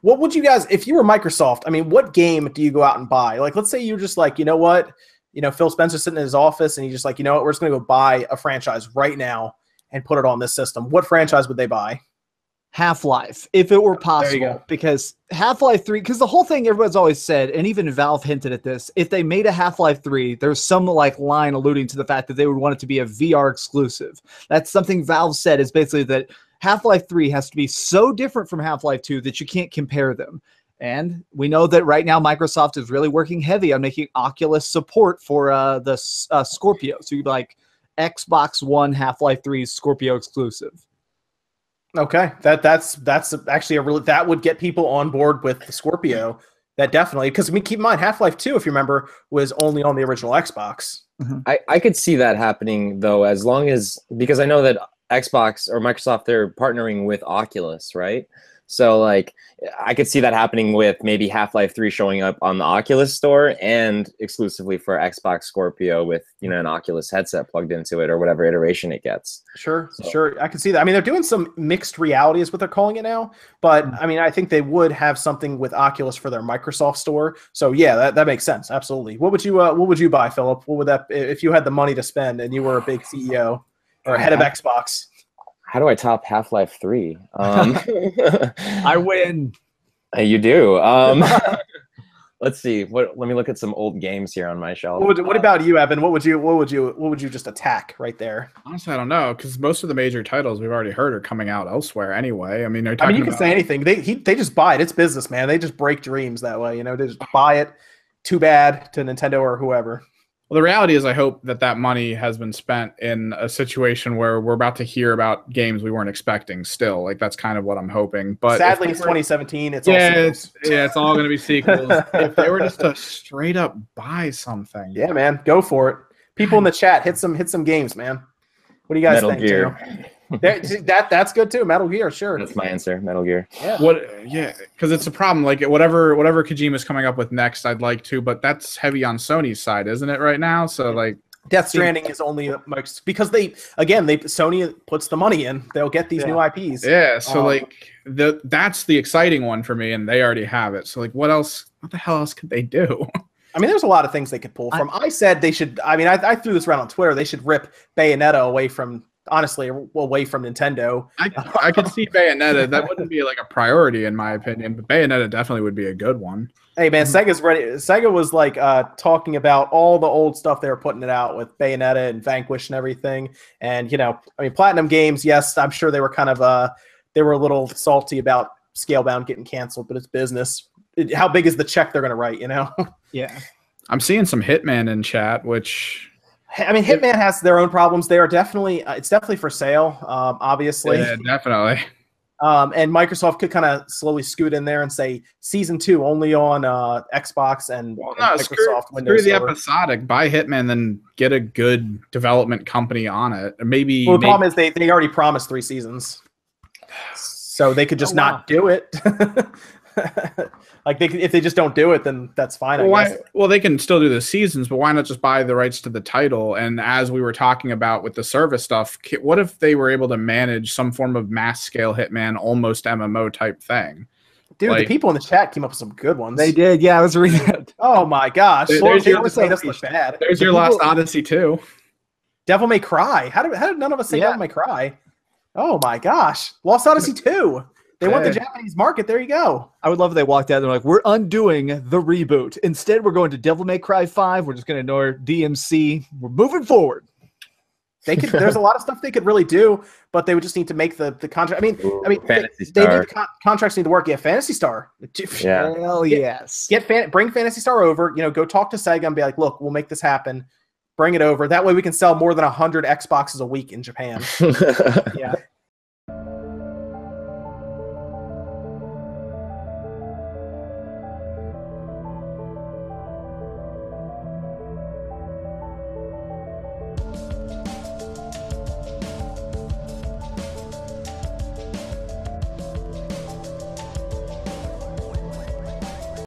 What would you guys, if you were Microsoft, I mean, what game do you go out and buy? Like, let's say you're just like, you know what? Phil Spencer's sitting in his office and he's just like, you know what? We're just going to go buy a franchise right now and put it on this system. What franchise would they buy? Half-Life, if it were possible, because Half-Life 3, because the whole thing everyone's always said, and even Valve hinted at this, if they made a Half-Life 3, there's some like line alluding to the fact that they would want it to be a VR exclusive. That's something Valve said, is basically that Half-Life 3 has to be so different from Half-Life 2 that you can't compare them. And we know that right now Microsoft is really working heavy on making Oculus support for the Scorpio. So you'd be like Xbox One Half-Life 3 Scorpio exclusive. Okay, that's actually that would get people on board with the Scorpio. That definitely, because keep in mind, Half-Life 2, if you remember, was only on the original Xbox. I could see that happening though, as long as, because I know that Xbox or Microsoft, they're partnering with Oculus, right? So like I could see that happening with maybe Half-Life 3 showing up on the Oculus store and exclusively for Xbox Scorpio with, an Oculus headset plugged into it or whatever iteration it gets. Sure. I can see that. I mean, they're doing some mixed reality is what they're calling it now. But I mean, I think they would have something with Oculus for their Microsoft store. So yeah, that makes sense. Absolutely. What would you buy, Philip? What would that, if you had the money to spend and you were a big CEO or head of Xbox? How do I top Half-Life 3? I win. You do. Let's see. Let me look at some old games here on my shelf. What about you, Evan? What would you just attack right there? Honestly, I don't know, because most of the major titles we've already heard are coming out elsewhere anay. I mean, you can say anything. They just buy it. It's business, man. They just break dreams that way. They just buy it. Too bad to Nintendo or whoever. Well, the reality is I hope that money has been spent in a situation where we're about to hear about games we weren't expecting still. Like, that's kind of what I'm hoping. But sadly, it's 2017. It's all going to be sequels. If they were just to straight up buy something. Yeah, man. Go for it. People in the chat, hit some games, man. What do you guys think, Gear. too? That's good too. Metal Gear, sure. That's my answer. Metal Gear. Yeah. Because it's a problem. Like whatever Kojima's coming up with next, I'd like to, but that's heavy on Sony's side, isn't it, right now? So like, Death Stranding is only because Sony puts the money in. They'll get these new IPs. Yeah. So that's the exciting one for me, and they already have it. So like, what else? What the hell else could they do? I mean, there's a lot of things they could pull from. I said they should. I mean, I threw this around on Twitter. They should rip Bayonetta away from Nintendo. I could see Bayonetta. That wouldn't be like a priority in my opinion, but Bayonetta definitely would be a good one. Hey man, Sega's ready. Sega was like talking about all the old stuff they were putting it out with Bayonetta and Vanquish and everything. And Platinum Games, yes, I'm sure they were kind of they were a little salty about Scalebound getting canceled, but it's business. How big is the check they're going to write? Yeah. I'm seeing some Hitman in chat, which. I mean, Hitman has their own problems. They are definitely, it's definitely for sale, obviously. Yeah, definitely. And Microsoft could kind of slowly scoot in there and say Season 2 only on Xbox and Microsoft Windows. Screw the episodic. Buy Hitman, then get a good development company on it. Maybe. Well, the problem is they already promised 3 seasons, so they could just not do it. Like if they just don't do it, then that's fine. I guess. Well, they can still do the seasons, but why not just buy the rights to the title? And as we were talking about with the service stuff, what if they were able to manage some form of mass scale Hitman, almost MMO type thing? Dude, the people in the chat came up with some good ones. They did, yeah. I was reading that. Oh my gosh, there's your Last Odyssey too. Devil May Cry. How did none of us say Devil May Cry? Oh my gosh, Lost Odyssey 2. They want the Japanese market. There you go. I would love if they walked out and they're like, we're undoing the reboot. Instead, we're going to Devil May Cry 5. We're just going to ignore DMC. We're moving forward. They could. There's a lot of stuff they could really do, but they would just need to make the contract. I mean, contracts need to work. Yeah, Phantasy Star. Yeah. Hell yes. Bring Phantasy Star over. Go talk to Sega and be like, look, we'll make this happen. Bring it over. That way we can sell more than 100 Xboxes a week in Japan. Yeah.